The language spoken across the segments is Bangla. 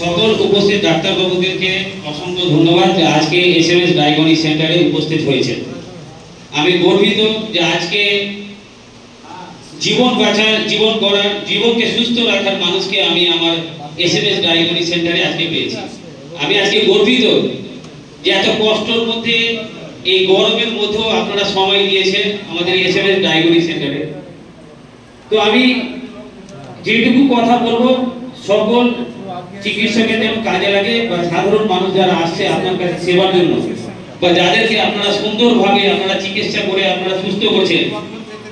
সকল উপস্থিত ডাক্তারবাবুদেরকে অসংখ্য ধন্যবাদ যে আজকে এসএমএস ডায়াগনস্টিক সেন্টারে উপস্থিত হয়েছেন। আমি গর্বিত যে আজকে জীবন বাঁচার, জীবন গড়ার, জীবনকে সুস্থ রাখার মানুষকে আমি আমার এসএমএস ডায়াগনস্টিক সেন্টারে আজকে পেয়েছি। আমি আজকে গর্বিত যে এত কষ্টের মধ্যে, এই গরমের মধ্যেও আপনারা সময় দিয়েছেন আমাদের এসএমএস ডায়াগনস্টিক সেন্টারে। তো আমি যেটুকু কথা বলবো সকল চিকিৎসকের যেন কাজে লাগে, বা সাধারণ মানুষ যারা আসছে আপনার কাছে সেবার জন্য, বা যাদেরকে আপনারা সুন্দরভাবে আপনারা চিকিৎসা করে আপনারা সুস্থ করছেন,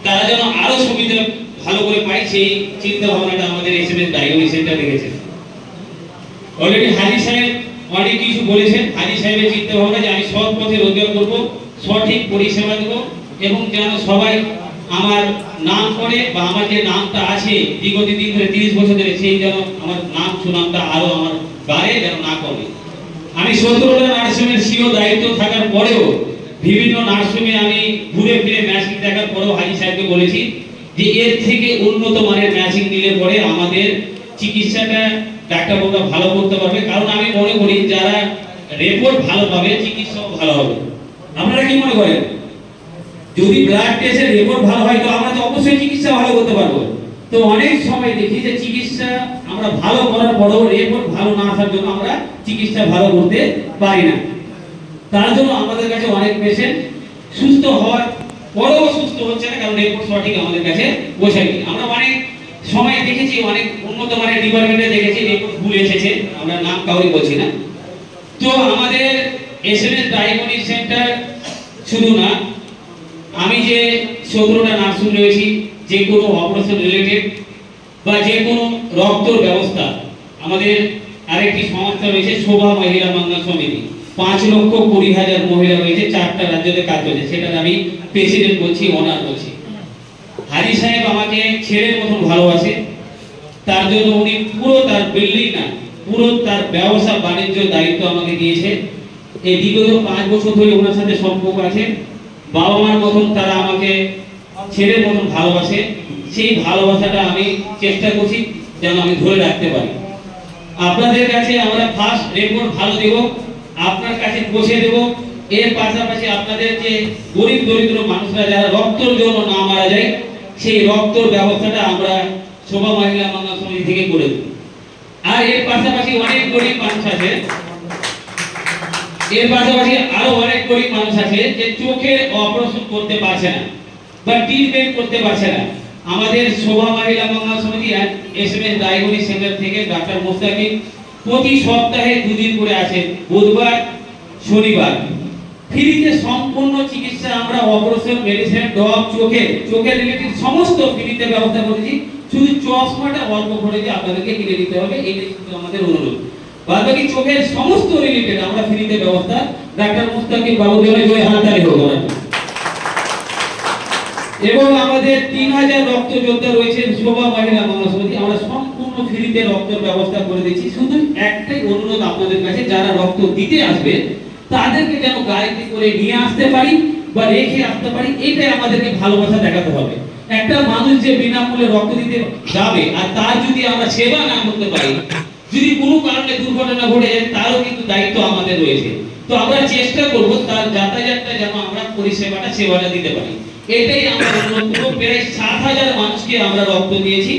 তারা যেন আরো সুবিধা ভালো করে পায়, সেই চিন্তা ভাবনাটা আমাদের এসএমএস ডায়াগনস্টিক সেন্টার রেখেছে। অলরেডি হাজি সাহেব অনেক কিছু বলেছেন। হাজি সাহেবের চিন্তা ভাবনা যে আমি সৎ পথে রোজগার করব, সঠিক পরিষেবা দেব, এবং যেন সবাই আমার নাম করে, বা আমার যে নামটা আছে বিগত দিন ধরে 30 বছর ধরে, সেই যেন আমার নাম সুনামটা আরো আমার বাড়ে, যেন না কমে। আমি 17টা নার্সিংয়ের সিও দায়িত্ব থাকার পরেও বিভিন্ন নার্সিংয়ে আমি ঘুরে ফিরে ম্যাচিং দেখার পরেও হাজি সাহেবকে বলেছি যে এর থেকে উন্নত মানের ম্যাচিং নিলে পরে আমাদের চিকিৎসাটা ডাক্তারবাবুরা ভালো করতে পারবে। কারণ আমি মনে করি যারা রিপোর্ট ভালো পাবে চিকিৎসাও ভালো হবে। আপনারা কি মনে করেন? যদি ব্লাড টেস্টের রিপোর্ট ভালো হয় তো আমরা তো অবশ্যই চিকিৎসা ভালো করতে পারবো। তো অনেক সময় দেখি যে চিকিৎসা আমরা ভালো করার পরেও রিপোর্ট ভালো না আসার জন্য আমরা চিকিৎসা ভালো করতে পারি না। তার জন্য আমাদের কাছে অনেক পেশেন্ট সুস্থ হওয়ার পরেও সুস্থ হচ্ছে না, কারণ রিপোর্ট সঠিক আমাদের কাছে পৌঁছায়নি। আমরা অনেক সময় দেখেছি, অনেক উন্নত মানের ডিপার্টমেন্টে দেখেছি রিপোর্ট ভুল এসেছে, আমরা নাম কাউরি বলছি না। তো আমাদের এসএমএস ডায়াগনস্টিক সেন্টার শুধু না, আমি যে 17টা নার্সিং রয়েছি, যে কোনো অপারেশন রিলেটেড বা যে কোনো রক্তর ব্যবস্থা, আমাদের আরেকটি সংস্থা রয়েছে শোভা মহিলা মঙ্গল সমিতি, 5,20,000 মহিলা রয়েছে, 4টা রাজ্যতে কাজ করছে। সেটা আমি প্রেসিডেন্ট বলছি, ওনার বলছি। হাজি সাহেব আমাকে ছেলের মতন ভালোবাসে, তার জন্য উনি পুরো তার বিল্ডিং না, পুরো তার ব্যবসা বাণিজ্য দায়িত্ব আমাকে দিয়েছে। এই বিগত 5 বছর ধরে ওনার সাথে সম্পর্ক আছে। বাবা মার মতন তারা আমাকে ছেলের মতন ভালোবাসে। সেই ভালোবাসাটা আমি চেষ্টা করছি যেন আমি ধরে রাখতে পারি। আপনাদের কাছে আমরা ফার্স্ট রিপোর্ট ভালো দেব, আপনার কাছে পৌঁছে দেব। এর পাশাপাশি আপনাদের যে গরিব দরিদ্র মানুষরা যারা রক্তের জন্য না মারা যায়, সেই রক্তর ব্যবস্থাটা আমরা শোভা মহিলা মঙ্গল সমিতি থেকে করে দেব। আর এর পাশাপাশি অনেক গরিব মানুষ আছে, এর পাশাপাশি আরো অনেক গরিব মানুষ আছে যে চোখের অপারেশন করতে পারছে না বা ট্রিটমেন্ট করতে পারছে না। আমাদের শোভা মহিলা মঙ্গল সমিতি আর এসএমএস ডায়াগনস্টিক সেন্টার থেকে ডাক্তার মুস্তাকিম প্রতি সপ্তাহে 2 দিন করে আসে, বুধবার শনিবার। ফ্রিতে সম্পূর্ণ চিকিৎসা আমরা অপারেশন, মেডিসিন, ড্রপ, চোখের রিলেটেড সমস্ত ফ্রিতে ব্যবস্থা করেছি। শুধু চশমাটা অল্প করে দিয়ে আপনাদেরকে কিনে দিতে হবে, এইটাই কিন্তু আমাদের অনুরোধ। বাকি চোখের সমস্ত রিলেটেড আমরা ফ্রিতে ব্যবস্থা ডাক্তার মুস্তাকিম বাবু জয় হাততালি হোক। এবং আমাদের 3000 রক্ত যোদ্ধা রয়েছে শোভা মহিলা মঙ্গল সমিতি, আমরা সম্পূর্ণ ফ্রিতে রক্তের ব্যবস্থা করে দিচ্ছি। শুধু একটাই অনুরোধ আপনাদের কাছে, যারা রক্ত দিতে আসবে তাদেরকে যেন গাড়িতে করে নিয়ে আসতে পারি বা রেখে আসতে পারি, এটাই আমাদেরকে ভালোবাসা দেখাতে হবে। একটা মানুষ যে বিনামূল্যে রক্ত দিতে যাবে আর তার যদি আমরা সেবা না করতে পারি, যদি কোনো কারণে দুর্ঘটনা ঘটে যায়, তারও কিন্তু দায়িত্ব আমাদের রয়েছে। তো আমরা চেষ্টা করব তার যাতায়াতটা যেন আমরা পরিষেবাটা সেবাটা দিতে পারি, এটাই আমরা অনুরোধ করব। প্রায় 7,000 মানুষকে আমরা রক্ত দিয়েছি,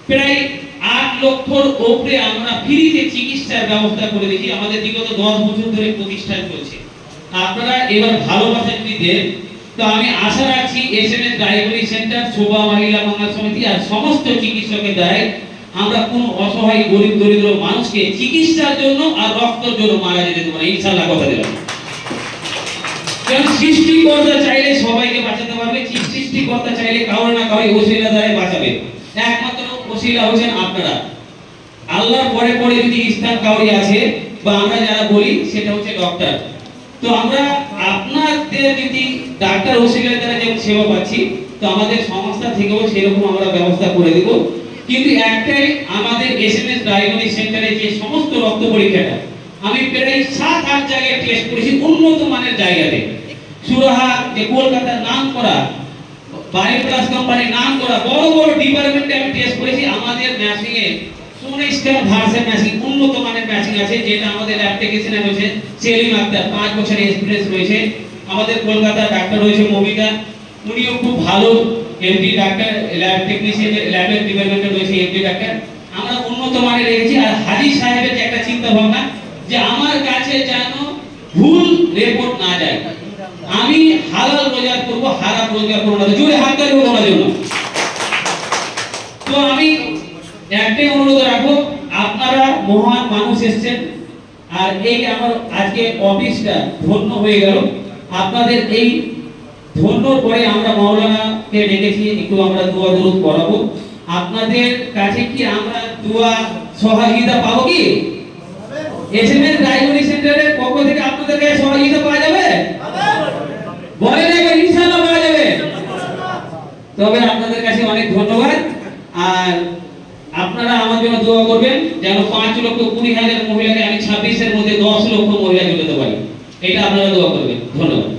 প্রায় 8 লক্ষর উপরে আমরা ফ্রিতে চিকিৎসার ব্যবস্থা করে দিয়েছি। আমাদের বিগত 10 বছর ধরে প্রতিষ্ঠান চলছে। আপনারা এবার ভালোবাসা যদি দেন, তো আমি আশা রাখছি এসএমএস ডায়াগনস্টিক সেন্টার, শোভা মহিলা মঙ্গল সমিতি আর সমস্ত চিকিৎসকের দ্বারাই আমরা কোন অসহায় গরিব দরিদ্র মানুষকে চিকিৎসার জন্য আর রক্তের জন্য মারা যেতে দেব না, ইনশাআল্লাহ কথা দিলাম। কারণ সৃষ্টিকর্তা চাইলে সবাইকে বাঁচাতে পারবে, সৃষ্টিকর্তা চাইলে কারো না কারো ওসিলা দ্বারা বাঁচাবে। একমাত্র ওসিলা হচ্ছেন আপনারা। আল্লাহর পরে পরে যদি স্থান কাউরি আছে বা আমরা যারা বলি সেটা হচ্ছে ডক্টর। তো আমরা আপনাদের যদি ডাক্তার ওসিলার দ্বারা যেমন সেবা পাচ্ছি, তো আমাদের সংস্থা থেকেও সেরকম আমরা ব্যবস্থা করে দেব। কিন্তু একটাই, আমাদের এসএমএস ডায়াগনস্টিক সেন্টারে যে সমস্ত রক্ত পরীক্ষাটা আমি প্রায় 7-8 জায়গায় টেস্ট করেছি, উন্নত মানের জায়গাতে। সুরাহা যে কলকাতার নাম করা বায়োপ্লাস কোম্পানির নাম করা বড় বড় ডিপার্টমেন্টে আমি টেস্ট করেছি। আমাদের ম্যাচিং এ 19টা ভার্সন ম্যাচিং উন্নত নার্সিং আছে, যেটা আমাদের ল্যাব টেকনিশিয়ান রয়েছে সেলিম আক্তার, 5 বছরের এক্সপিরিয়েন্স রয়েছে। আমাদের কলকাতা ডাক্তার রয়েছে মমিতা, উনিও খুব ভালো এমডি ডাক্তার, ল্যাব টেকনিশিয়ান ল্যাবের ডিপার্টমেন্টে রয়েছে এমডি ডাক্তার। আমরা উন্নত মানের রেখেছি। আর হাজি সাহেবের যে একটা চিন্তা ভাবনা যে আমার কাছে যেন ভুল রিপোর্ট না যায়, আমি হালাল রোজগার করব, হারাম রোজগার করব না। জোরে হাত তালি হোক ওনার জন্য। তো আমি একটাই অনুরোধ রাখবো, আপনারা মহান মানুষ এসেছেন, আর এই আমার আজকে অফিসটা ধন্য হয়ে গেল। আপনাদের এই ধন্যর পরে আমরা মাওলানাকে ডেকেছি, একটু আমরা দোয়া দরুদ করাবো। আপনাদের কাছে কি আমরা দোয়া সহযোগিতা পাবো কি? এসএমএস ডায়াগনস্টিক সেন্টারের পক্ষ থেকে আপনাদের কাছে সহযোগিতা পাওয়া যাবে? বলেন একবার ইনশাআল্লাহ পাওয়া যাবে। তবে আপনাদের কাছে অনেক ধন্যবাদ। আর আপনারা আমার জন্য দোয়া করবেন যেন 5,20,000 মহিলাকে আমি 26-এর মধ্যে 10 লক্ষ মহিলা জুটাতে পারি। এটা আপনারা দোয়া করবেন। ধন্যবাদ।